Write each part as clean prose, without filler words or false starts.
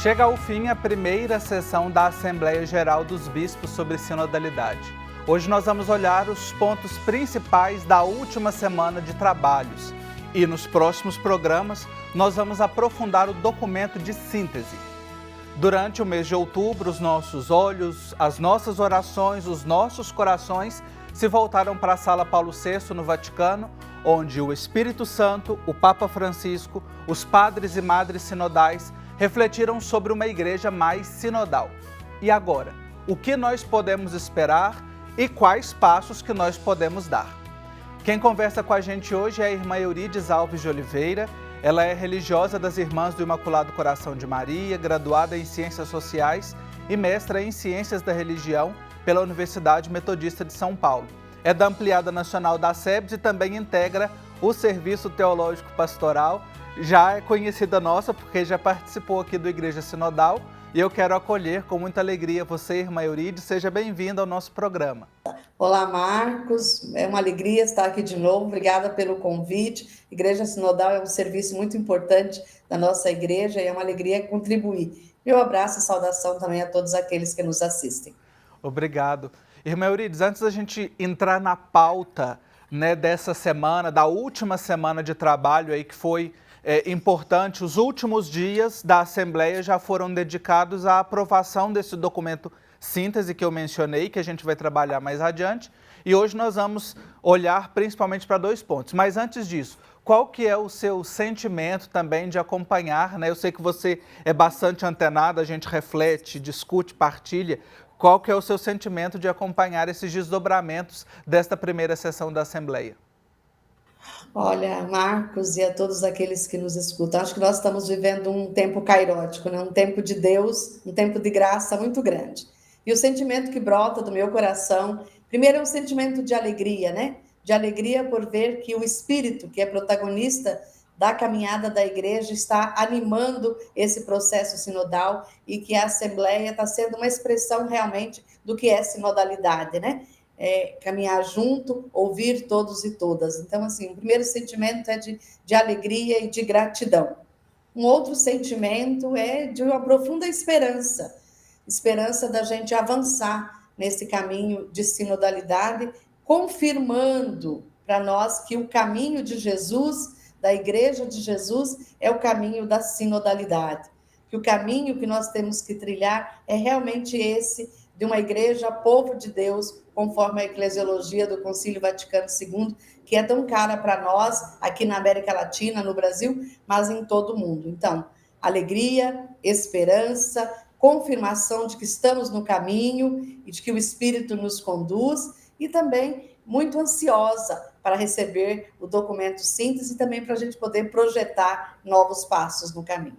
Chega ao fim a primeira sessão da Assembleia Geral dos Bispos sobre Sinodalidade. Hoje nós vamos olhar os pontos principais da última semana de trabalhos e nos próximos programas nós vamos aprofundar o documento de síntese. Durante o mês de outubro, os nossos olhos, as nossas orações, os nossos corações se voltaram para a Sala Paulo VI no Vaticano, onde o Espírito Santo, o Papa Francisco, os padres e madres sinodais refletiram sobre uma igreja mais sinodal. E agora, o que nós podemos esperar e quais passos que nós podemos dar? Quem conversa com a gente hoje é a irmã Eurides Alves de Oliveira. Ela é religiosa das Irmãs do Imaculado Coração de Maria, graduada em Ciências Sociais e mestra em Ciências da Religião pela Universidade Metodista de São Paulo. É da Ampliada Nacional da SEBS e também integra o Serviço Teológico Pastoral. Já é conhecida nossa porque já participou aqui do Igreja Sinodal e eu quero acolher com muita alegria você, irmã Eurides. Seja bem-vinda ao nosso programa. Olá, Marcos. É uma alegria estar aqui de novo. Obrigada pelo convite. Igreja Sinodal é um serviço muito importante da nossa igreja e é uma alegria contribuir. Meu abraço e saudação também a todos aqueles que nos assistem. Obrigado. Irmã Eurides, antes da gente entrar na pauta, dessa semana, da última semana de trabalho aí que foi importante, os últimos dias da Assembleia já foram dedicados à aprovação desse documento síntese que eu mencionei, que a gente vai trabalhar mais adiante. E hoje nós vamos olhar principalmente para dois pontos. Mas antes disso, qual que é o seu sentimento também de acompanhar, Eu sei que você é bastante antenado, a gente reflete, discute, partilha. Qual que é o seu sentimento de acompanhar esses desdobramentos desta primeira sessão da Assembleia? Olha, Marcos e a todos aqueles que nos escutam, acho que nós estamos vivendo um tempo cairótico, um tempo de Deus, um tempo de graça muito grande. E o sentimento que brota do meu coração, primeiro é um sentimento de alegria, De alegria por ver que o Espírito, que é protagonista da caminhada da igreja, está animando esse processo sinodal e que a Assembleia está sendo uma expressão realmente do que é sinodalidade, caminhar junto, ouvir todos e todas. Então, assim, o primeiro sentimento é de alegria e de gratidão. Um outro sentimento é de uma profunda esperança da gente avançar nesse caminho de sinodalidade, confirmando para nós que o caminho de Jesus, da Igreja de Jesus, é o caminho da sinodalidade. Que o caminho que nós temos que trilhar é realmente esse, de uma igreja, povo de Deus, conforme a eclesiologia do Concílio Vaticano II, que é tão cara para nós, aqui na América Latina, no Brasil, mas em todo o mundo. Então, alegria, esperança, confirmação de que estamos no caminho e de que o Espírito nos conduz, e também muito ansiosa para receber o documento síntese e também para a gente poder projetar novos passos no caminho.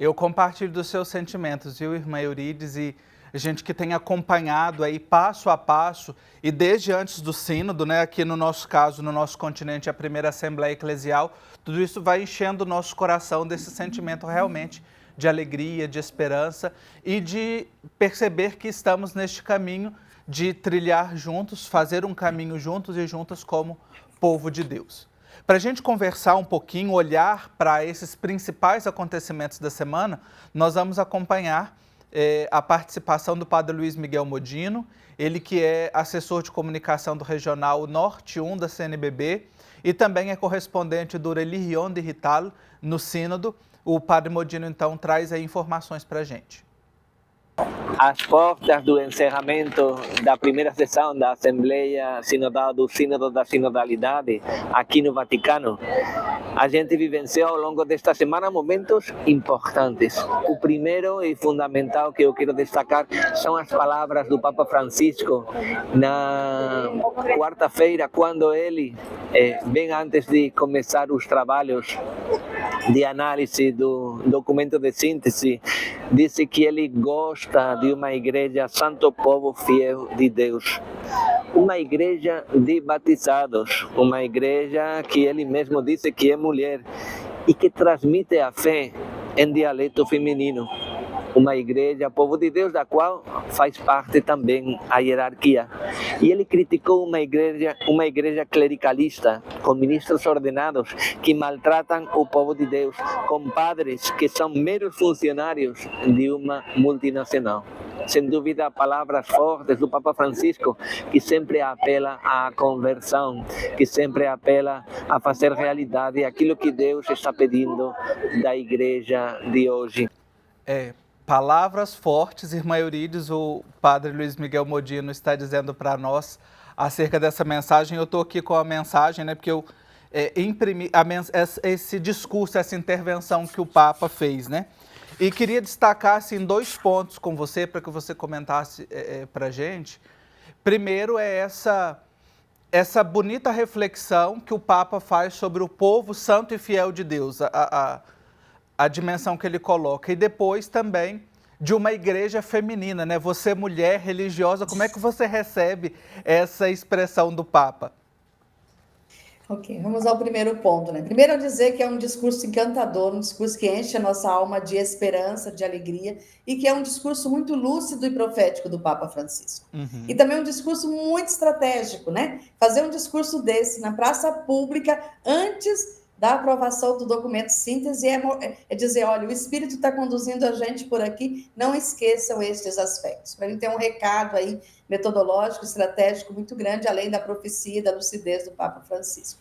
Eu compartilho dos seus sentimentos, viu, irmã Eurides, e a gente que tem acompanhado aí passo a passo e desde antes do sínodo, aqui no nosso caso, no nosso continente, a primeira Assembleia Eclesial, tudo isso vai enchendo o nosso coração desse sentimento realmente de alegria, de esperança e de perceber que estamos neste caminho de trilhar juntos, fazer um caminho juntos e juntas como povo de Deus. Para a gente conversar um pouquinho, olhar para esses principais acontecimentos da semana, nós vamos acompanhar a participação do Padre Luiz Miguel Modino, ele que é assessor de comunicação do Regional Norte 1 da CNBB e também é correspondente do Religión Digital no Sínodo. O Padre Modino, então, traz aí informações para a gente. Às portas do encerramento da primeira sessão da Assembleia Sinodal do Sínodo da Sinodalidade, aqui no Vaticano, a gente vivenciou ao longo desta semana momentos importantes. O primeiro e fundamental que eu quero destacar são as palavras do Papa Francisco na quarta-feira, quando ele, bem antes de começar os trabalhos de análise do documento de síntese, disse que ele gosta de uma igreja santo povo fiel de Deus. Uma igreja de batizados, uma igreja que ele mesmo disse que é mulher e que transmite a fé em dialeto feminino. uma igreja, povo de Deus, da qual faz parte também a hierarquia. E ele criticou uma igreja clericalista, com ministros ordenados que maltratam o povo de Deus, com padres que são meros funcionários de uma multinacional. Sem dúvida, palavras fortes do Papa Francisco, que sempre apela à conversão, que sempre apela a fazer realidade aquilo que Deus está pedindo da igreja de hoje. Palavras fortes, irmã Eurídice, o padre Luiz Miguel Modino está dizendo para nós acerca dessa mensagem. Eu estou aqui com a mensagem, né, porque eu imprimi esse discurso, essa intervenção que o Papa fez, né? E queria destacar assim, 2 pontos com você, para que você comentasse para a gente. Primeiro é essa bonita reflexão que o Papa faz sobre o povo santo e fiel de Deus, a dimensão que ele coloca. E depois também de uma igreja feminina, né? Você, mulher religiosa, como é que você recebe essa expressão do Papa? Ok, vamos ao primeiro ponto, né? Primeiro, eu dizer que é um discurso encantador, um discurso que enche a nossa alma de esperança, de alegria, e que é um discurso muito lúcido e profético do Papa Francisco. E também um discurso muito estratégico, né? Fazer um discurso desse na praça pública antes da aprovação do documento síntese é dizer, olha, o Espírito está conduzindo a gente por aqui, não esqueçam estes aspectos. Para ele ter um recado aí metodológico, estratégico muito grande, além da profecia e da lucidez do Papa Francisco.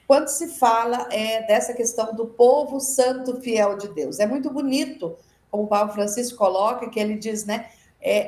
Quando se fala dessa questão do povo santo fiel de Deus, é muito bonito, como o Papa Francisco coloca, que ele diz, né,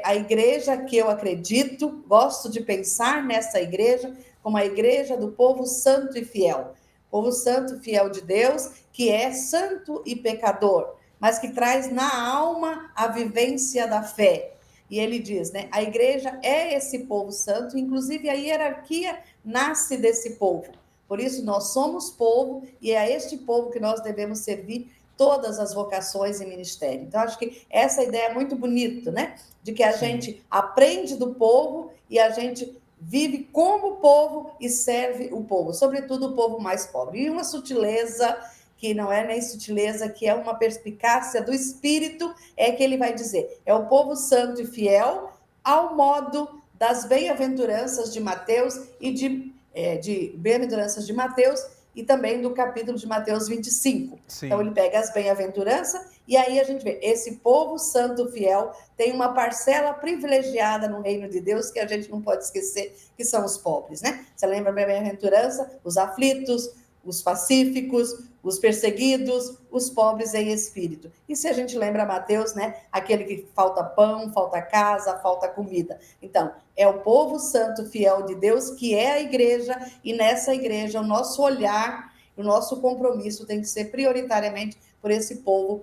a igreja que eu acredito, gosto de pensar nessa igreja como a igreja do povo santo e fiel. Povo santo, fiel de Deus, que é santo e pecador, mas que traz na alma a vivência da fé. E ele diz, né, a igreja é esse povo santo, inclusive a hierarquia nasce desse povo. Por isso nós somos povo e é a este povo que nós devemos servir todas as vocações e ministérios. Então acho que essa ideia é muito bonita, né, de que a gente aprende do povo e a gente vive como povo e serve o povo, sobretudo o povo mais pobre. E uma sutileza, que não é nem sutileza, que é uma perspicácia do Espírito, é que ele vai dizer, é o povo santo e fiel ao modo das bem-aventuranças de Mateus e de bem-aventuranças de Mateus e também do capítulo de Mateus 25. Sim. Então ele pega as bem-aventuranças e aí a gente vê, esse povo santo fiel tem uma parcela privilegiada no reino de Deus que a gente não pode esquecer, que são os pobres, né? Você lembra a bem-aventurança? Os aflitos, os pacíficos, os perseguidos, os pobres em espírito. E se a gente lembra Mateus, né? Aquele que falta pão, falta casa, falta comida. Então, é o povo santo fiel de Deus que é a igreja, e nessa igreja o nosso olhar, o nosso compromisso tem que ser prioritariamente por esse povo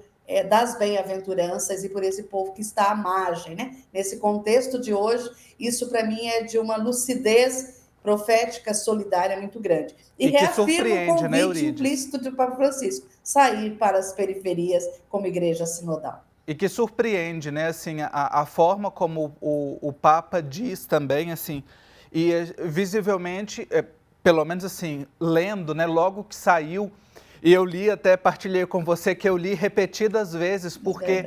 das bem-aventuranças e por esse povo que está à margem, né? Nesse contexto de hoje, isso para mim é de uma lucidez profética, solidária muito grande. E reafirma o convite implícito do Papa Francisco, sair para as periferias como igreja sinodal. E que surpreende, né, assim, a forma como o Papa diz também, assim, e visivelmente, pelo menos assim, lendo, né, logo que saiu, e eu li, até partilhei com você, que eu li repetidas vezes, porque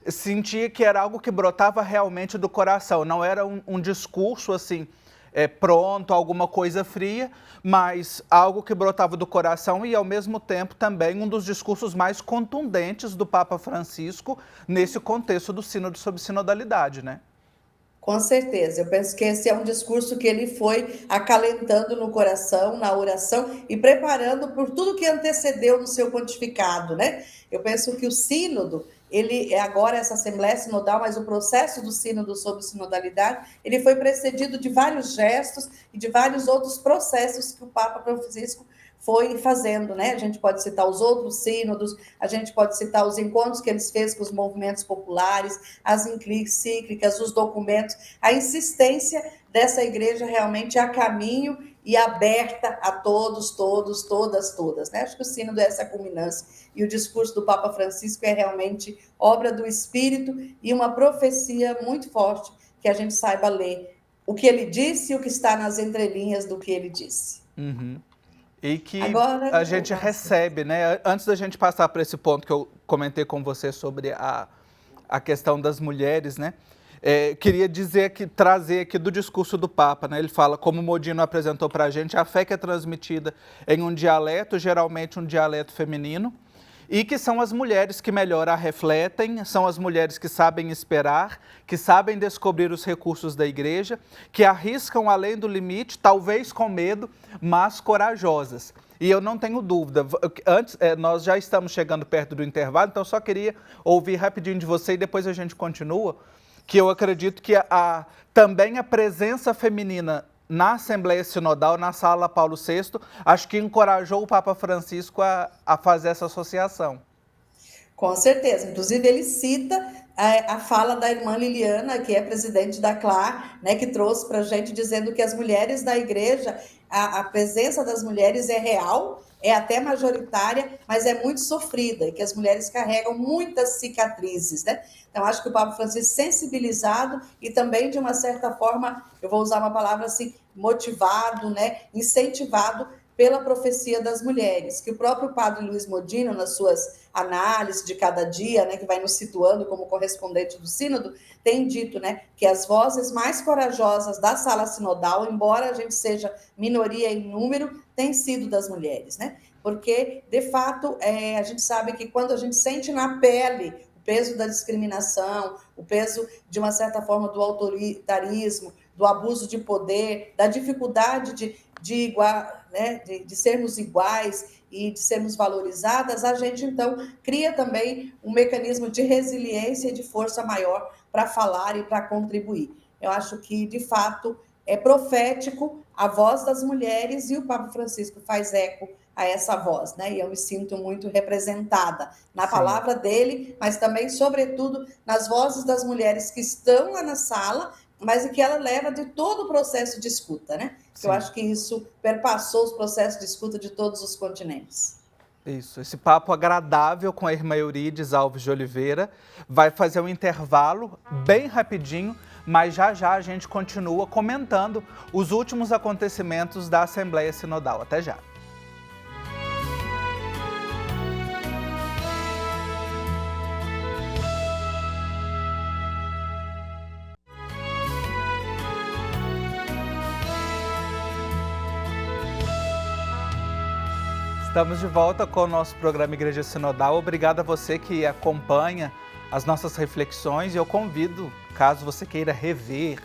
sentia que era algo que brotava realmente do coração, não era um discurso, assim, pronto, alguma coisa fria, mas algo que brotava do coração e, ao mesmo tempo, também um dos discursos mais contundentes do Papa Francisco nesse contexto do sínodo sobre sinodalidade, né? Com certeza, eu penso que esse é um discurso que ele foi acalentando no coração, na oração e preparando por tudo que antecedeu no seu pontificado, né? Eu penso que o sínodo, ele é agora essa Assembleia Sinodal, mas o processo do sínodo sobre sinodalidade, ele foi precedido de vários gestos e de vários outros processos que o Papa Francisco foi fazendo, né? A gente pode citar os outros sínodos, a gente pode citar os encontros que eles fez com os movimentos populares, as encíclicas, os documentos, a insistência dessa igreja realmente a caminho e aberta a todos, todas, né? Acho que o sínodo é essa culminância. E o discurso do Papa Francisco é realmente obra do Espírito e uma profecia muito forte, que a gente saiba ler o que ele disse e o que está nas entrelinhas do que ele disse. Uhum. E que agora, a gente recebe, né? Antes da gente passar para esse ponto que eu comentei com você sobre a a questão das mulheres, né? Queria trazer aqui do discurso do Papa, né? Ele fala, como o Modino apresentou para a gente, a fé que é transmitida em um dialeto, geralmente um dialeto feminino, e que são as mulheres que melhor a refletem, são as mulheres que sabem esperar, que sabem descobrir os recursos da igreja, que arriscam além do limite, talvez com medo, mas corajosas. E eu não tenho dúvida, antes, nós já estamos chegando perto do intervalo, então eu só queria ouvir rapidinho de você e depois a gente continua, que eu acredito que também a presença feminina na Assembleia Sinodal, na Sala Paulo VI, acho que encorajou o Papa Francisco a fazer essa associação. Com certeza. Inclusive, ele cita a fala da irmã Liliana, que é presidente da CLAR, né, que trouxe para a gente dizendo que as mulheres da igreja, a presença das mulheres é real, é até majoritária, mas é muito sofrida, e que as mulheres carregam muitas cicatrizes, né? Então, acho que o Papa Francisco, sensibilizado e também, de uma certa forma, eu vou usar uma palavra assim, motivado, né, incentivado pela profecia das mulheres, que o próprio padre Luiz Modino, nas suas análises de cada dia, né, que vai nos situando como correspondente do sínodo, tem dito, né, que as vozes mais corajosas da sala sinodal, embora a gente seja minoria em número, têm sido das mulheres, né? Porque, de fato, a gente sabe que quando a gente sente na pele o peso da discriminação, o peso, de uma certa forma, do autoritarismo, do abuso de poder, da dificuldade de sermos iguais e de sermos valorizadas, a gente, então, cria também um mecanismo de resiliência e de força maior para falar e para contribuir. Eu acho que, de fato, é profético a voz das mulheres e o Papa Francisco faz eco a essa voz, né? E eu me sinto muito representada na palavra dele, mas também, sobretudo, nas vozes das mulheres que estão lá na sala, mas que ela leva de todo o processo de escuta, né? Eu acho que isso perpassou os processos de escuta de todos os continentes. Isso, esse papo agradável com a irmã Eurídice Alves de Oliveira vai fazer um intervalo bem rapidinho, mas já já a gente continua comentando os últimos acontecimentos da Assembleia Sinodal. Até já. Estamos de volta com o nosso programa Igreja Sinodal. Obrigado a você que acompanha as nossas reflexões e eu convido, caso você queira rever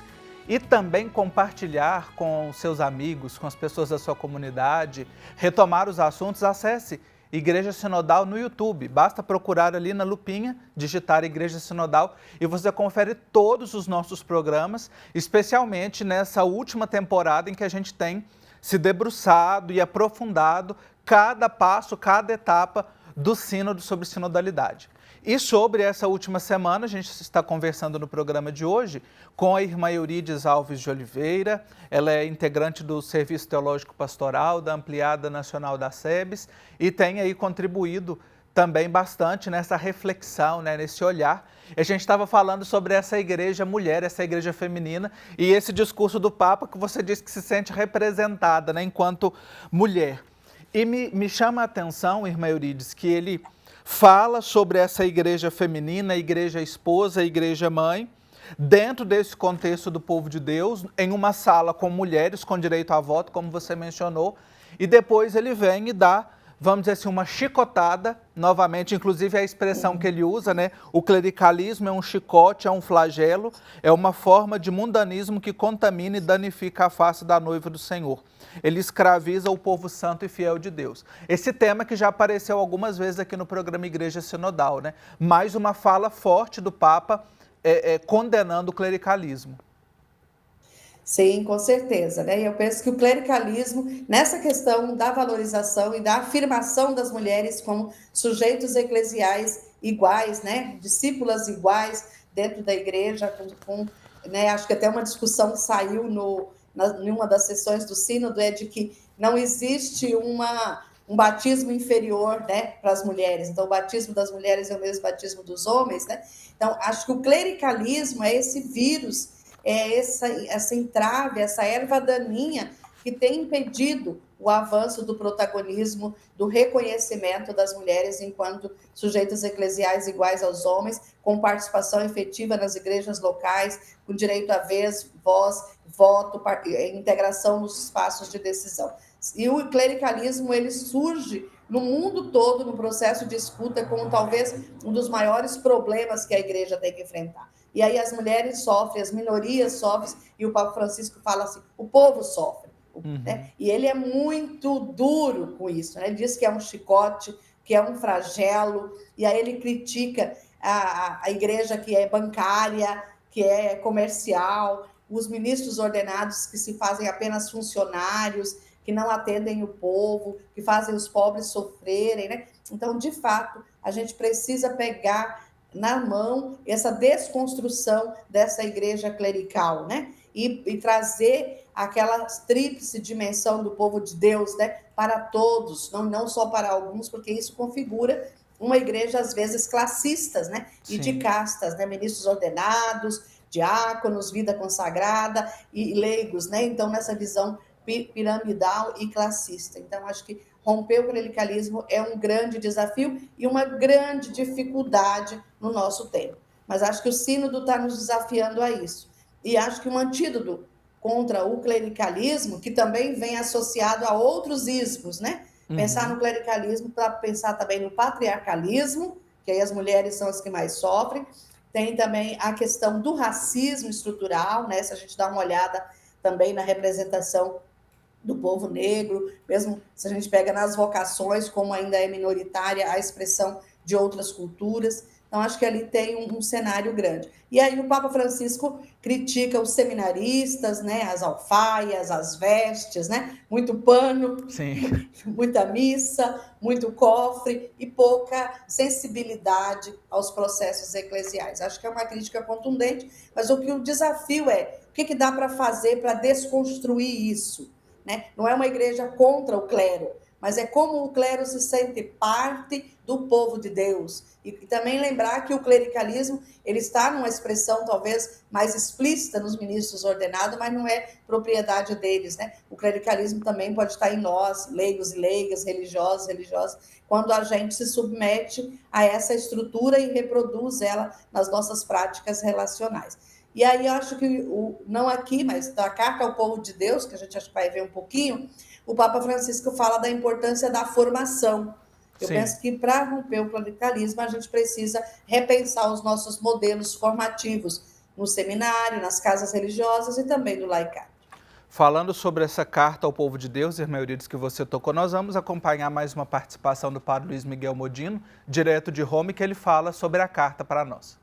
e também compartilhar com seus amigos, com as pessoas da sua comunidade, retomar os assuntos, acesse Igreja Sinodal no YouTube. Basta procurar ali na lupinha, digitar Igreja Sinodal e você confere todos os nossos programas, especialmente nessa última temporada em que a gente tem se debruçado e aprofundado cada passo, cada etapa do sínodo sobre sinodalidade. E sobre essa última semana, a gente está conversando no programa de hoje com a irmã Eurídice Alves de Oliveira. Ela é integrante do Serviço Teológico Pastoral da Ampliada Nacional da SEBS e tem aí contribuído também bastante nessa reflexão, né, nesse olhar. A gente estava falando sobre essa igreja mulher, essa igreja feminina e esse discurso do Papa que você disse que se sente representada, né, enquanto mulher. E me chama a atenção, irmã Eurídice, que ele fala sobre essa igreja feminina, a igreja esposa, a igreja mãe, dentro desse contexto do povo de Deus, em uma sala com mulheres com direito a voto, como você mencionou, e depois ele vem e dá, vamos dizer assim, uma chicotada, novamente, inclusive a expressão que ele usa, né? O clericalismo é um chicote, é um flagelo, é uma forma de mundanismo que contamina e danifica a face da noiva do Senhor. Ele escraviza o povo santo e fiel de Deus. Esse tema que já apareceu algumas vezes aqui no programa Igreja Sinodal, né? Mais uma fala forte do Papa condenando o clericalismo. Sim, com certeza, né? E eu penso que o clericalismo, nessa questão da valorização e da afirmação das mulheres como sujeitos eclesiais iguais, né? Discípulas iguais dentro da igreja, né? Acho que até uma discussão que saiu em uma das sessões do sínodo é de que não existe um batismo inferior, né, para as mulheres. Então, o batismo das mulheres é o mesmo batismo dos homens, né? Então, acho que o clericalismo é esse vírus, é essa entrave, essa erva daninha que tem impedido o avanço do protagonismo, do reconhecimento das mulheres enquanto sujeitos eclesiais iguais aos homens, com participação efetiva nas igrejas locais, com direito à vez, voz, voto, integração nos espaços de decisão. E o clericalismo, ele surge no mundo todo, no processo de escuta, como talvez um dos maiores problemas que a igreja tem que enfrentar. E aí as mulheres sofrem, as minorias sofrem, e o Papa Francisco fala assim, o povo sofre. Né? E ele é muito duro com isso, né? Ele diz que é um chicote, que é um flagelo, e aí ele critica a igreja que é bancária, que é comercial, os ministros ordenados que se fazem apenas funcionários, que não atendem o povo, que fazem os pobres sofrerem, né? Então, de fato, a gente precisa pegar na mão essa desconstrução dessa igreja clerical, né? E trazer aquela tríplice dimensão do povo de Deus, né? Para todos, não só para alguns, porque isso configura uma igreja, às vezes, classistas, né? E de castas, né? Ministros ordenados, diáconos, vida consagrada e leigos, né? Então, nessa visão piramidal e classista. Então, acho que romper o clericalismo é um grande desafio e uma grande dificuldade no nosso tempo. Mas acho que o sínodo está nos desafiando a isso. E acho que um antídoto contra o clericalismo, que também vem associado a outros ismos, né? Pensar no clericalismo para pensar também no patriarcalismo, que aí as mulheres são as que mais sofrem. Tem também a questão do racismo estrutural, né? Se a gente dá uma olhada também na representação do povo negro, mesmo se a gente pega nas vocações, como ainda é minoritária a expressão de outras culturas. Então, acho que ali tem um cenário grande. E aí o Papa Francisco critica os seminaristas, né, as alfaias, as vestes, né, muito pano, Sim. muita missa, muito cofre e pouca sensibilidade aos processos eclesiais. Acho que é uma crítica contundente, mas o desafio é o que dá para fazer para desconstruir isso, né? Não é uma igreja contra o clero, mas é como o clero se sente parte do povo de Deus. E também lembrar que o clericalismo, ele está numa expressão talvez mais explícita nos ministros ordenados, mas não é propriedade deles, né? O clericalismo também pode estar em nós, leigos e leigas, religiosos e religiosas, quando a gente se submete a essa estrutura e reproduz ela nas nossas práticas relacionais. E aí eu acho que, não aqui, mas da Carta ao Povo de Deus, que a gente acho que vai ver um pouquinho, o Papa Francisco fala da importância da formação. Eu penso que para romper o clericalismo, a gente precisa repensar os nossos modelos formativos no seminário, nas casas religiosas e também no laicado. Falando sobre essa Carta ao Povo de Deus, irmã Euridice, que você tocou, nós vamos acompanhar mais uma participação do padre Luiz Miguel Modino, direto de Roma, que ele fala sobre a carta para nós.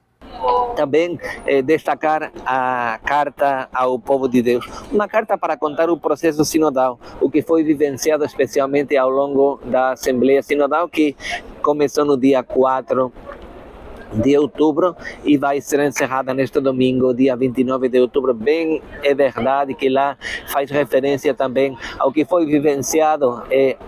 Também destacar a Carta ao Povo de Deus, uma carta para contar o processo sinodal, o que foi vivenciado especialmente ao longo da Assembleia Sinodal, que começou no dia 4 de outubro e vai ser encerrada neste domingo, dia 29 de outubro. Bem, é verdade que lá faz referência também ao que foi vivenciado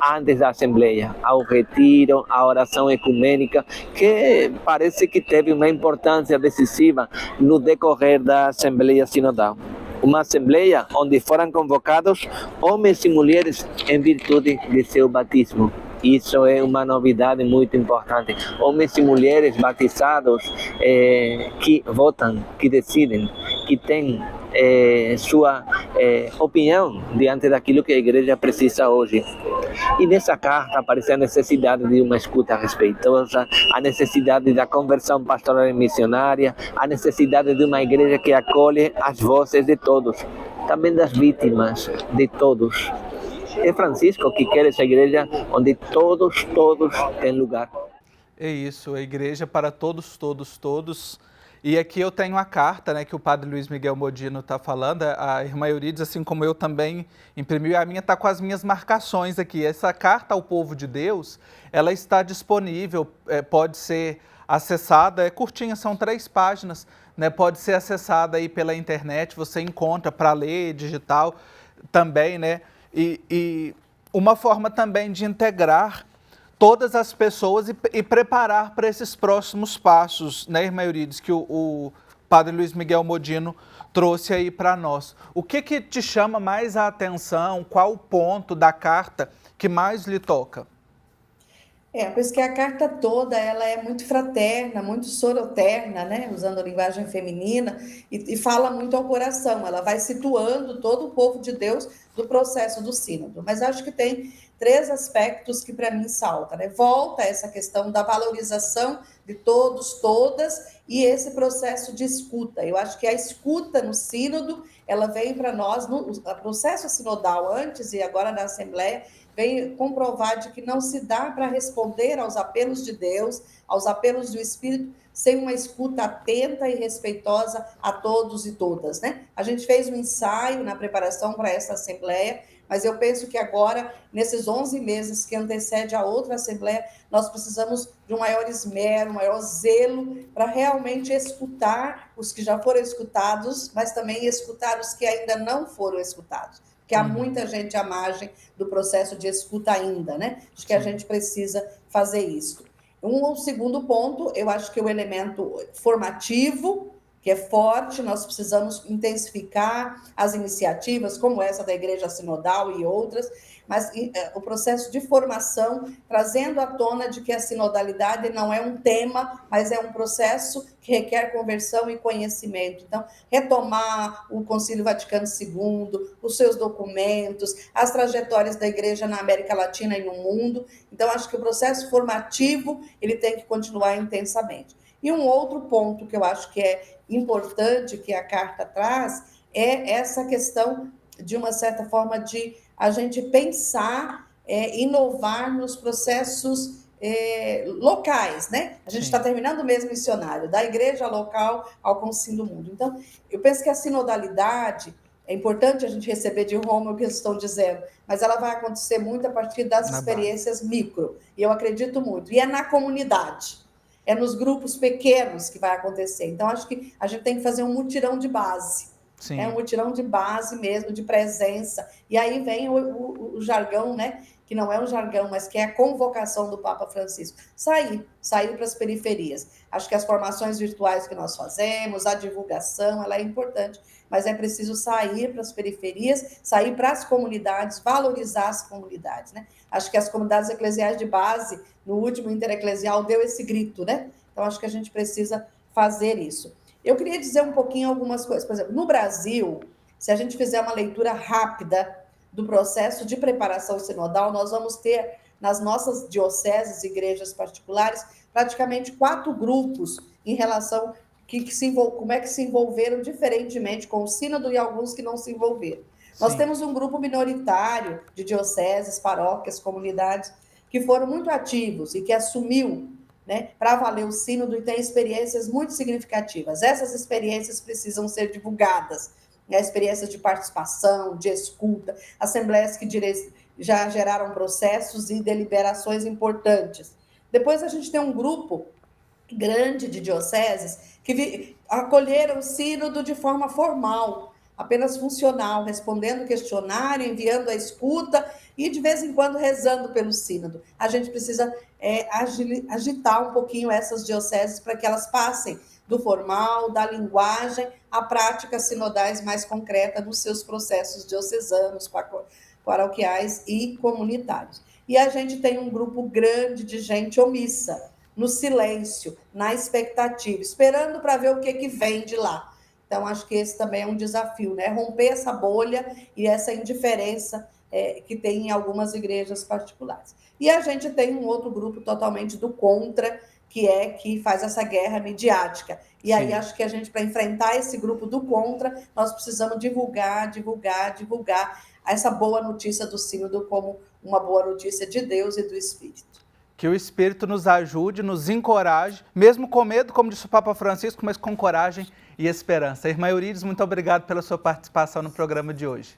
antes da Assembleia, ao retiro, à oração ecumênica, que parece que teve uma importância decisiva no decorrer da Assembleia Sinodal. Uma assembleia onde foram convocados homens e mulheres em virtude de seu batismo. Isso é uma novidade muito importante. Homens e mulheres batizados que votam, que decidem, que têm sua opinião diante daquilo que a igreja precisa hoje. E nessa carta aparece a necessidade de uma escuta respeitosa, a necessidade da conversão pastoral e missionária, a necessidade de uma igreja que acolhe as vozes de todos, também das vítimas, de todos. É Francisco que quer essa igreja onde todos têm lugar. É isso, a igreja para todos, todos, todos. E aqui eu tenho a carta, né, que o padre Luiz Miguel Modino está falando. A irmã Euridice, assim como eu também imprimiu, e a minha está com as minhas marcações aqui. Essa Carta ao Povo de Deus, ela está disponível, pode ser acessada, é curtinha, são 3 páginas, né, pode ser acessada aí pela internet, você encontra para ler, digital também, né? E uma forma também de integrar todas as pessoas e preparar para esses próximos passos, né, irmã Euridice, que o padre Luiz Miguel Modino trouxe aí para nós. O que te chama mais a atenção? Qual o ponto da carta que mais lhe toca? Pois que a carta toda ela é muito fraterna, muito soroterna, né? Usando a linguagem feminina, e fala muito ao coração. Ela vai situando todo o povo de Deus do processo do sínodo. Mas acho que tem 3 aspectos que para mim saltam, né? Volta essa questão da valorização de todos, todas, e esse processo de escuta. Eu acho que a escuta no sínodo, ela vem para nós, no processo sinodal antes e agora na Assembleia, vem comprovar de que não se dá para responder aos apelos de Deus, aos apelos do Espírito, sem uma escuta atenta e respeitosa a todos e todas, né? A gente fez um ensaio na preparação para essa Assembleia, mas eu penso que agora, nesses 11 meses que antecede a outra Assembleia, nós precisamos de um maior esmero, um maior zelo para realmente escutar os que já foram escutados, mas também escutar os que ainda não foram escutados. Porque há muita gente à margem do processo de escuta ainda, né? Acho que a gente precisa fazer isso. Um segundo ponto, eu acho que o elemento formativo, que é forte, nós precisamos intensificar as iniciativas, como essa da Igreja Sinodal e outras, mas o processo de formação, trazendo à tona de que a sinodalidade não é um tema, mas é um processo que requer conversão e conhecimento. Então, retomar o Concílio Vaticano II, os seus documentos, as trajetórias da Igreja na América Latina e no mundo. Então, acho que o processo formativo, ele tem que continuar intensamente. E um outro ponto que eu acho que é importante que a carta traz é essa questão, de uma certa forma, de a gente pensar, inovar nos processos locais, né? A gente está terminando o mês missionário, da igreja local ao concílio do mundo. Então, eu penso que a sinodalidade, é importante a gente receber de Roma o que eles estão dizendo, mas ela vai acontecer muito a partir das experiências micro, e eu acredito muito. E é na comunidade, é nos grupos pequenos que vai acontecer. Então, acho que a gente tem que fazer um mutirão de base. Sim. É um mutirão de base mesmo, de presença. E aí vem o jargão, né? Que não é um jargão, mas que é a convocação do Papa Francisco. Sair para as periferias. Acho que as formações virtuais que nós fazemos, a divulgação, ela é importante, mas é preciso sair para as periferias, sair para as comunidades, valorizar as comunidades, né? Acho que as comunidades eclesiais de base, no último Intereclesial, deu esse grito, né? Então, acho que a gente precisa fazer isso. Eu queria dizer um pouquinho algumas coisas. Por exemplo, no Brasil, se a gente fizer uma leitura rápida do processo de preparação sinodal, nós vamos ter, nas nossas dioceses e igrejas particulares, praticamente 4 grupos em relação como é que se envolveram diferentemente com o sínodo e alguns que não se envolveram. Sim. Nós temos um grupo minoritário de dioceses, paróquias, comunidades, que foram muito ativos e que assumiu, né, para valer o sínodo, e tem experiências muito significativas. Essas experiências precisam ser divulgadas, né? Experiências de participação, de escuta, assembleias que já geraram processos e deliberações importantes. Depois a gente tem um grupo grande de dioceses que acolheram o sínodo de forma formal, apenas funcional, respondendo o questionário, enviando a escuta e, de vez em quando, rezando pelo sínodo. A gente precisa agitar um pouquinho essas dioceses para que elas passem do formal, da linguagem, à prática sinodais mais concreta nos seus processos diocesanos, paroquiais e comunitários. E a gente tem um grupo grande de gente omissa, no silêncio, na expectativa, esperando para ver o que vem de lá. Então, acho que esse também é um desafio, né? Romper essa bolha e essa indiferença que tem em algumas igrejas particulares. E a gente tem um outro grupo totalmente do contra, que faz essa guerra midiática. E aí, acho que a gente, para enfrentar esse grupo do contra, nós precisamos divulgar essa boa notícia do sínodo como uma boa notícia de Deus e do Espírito. Que o Espírito nos ajude, nos encoraje, mesmo com medo, como disse o Papa Francisco, mas com coragem e esperança. Irmã Eurídice, muito obrigado pela sua participação no programa de hoje.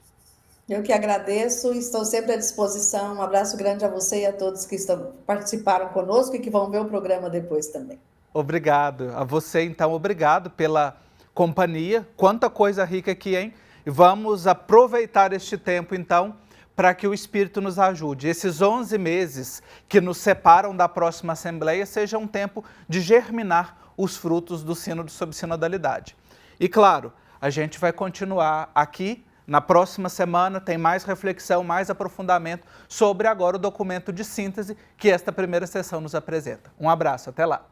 Eu que agradeço e estou sempre à disposição. Um abraço grande a você e a todos que participaram conosco e que vão ver o programa depois também. Obrigado. A você, então, obrigado pela companhia. Quanta coisa rica aqui, hein? E vamos aproveitar este tempo, então, para que o Espírito nos ajude. Esses 11 meses que nos separam da próxima Assembleia seja um tempo de germinar os frutos do sínodo sobre sinodalidade. E claro, A gente vai continuar aqui. Na próxima semana tem mais reflexão, mais aprofundamento sobre agora o documento de síntese que esta primeira sessão nos apresenta. Um abraço, até lá!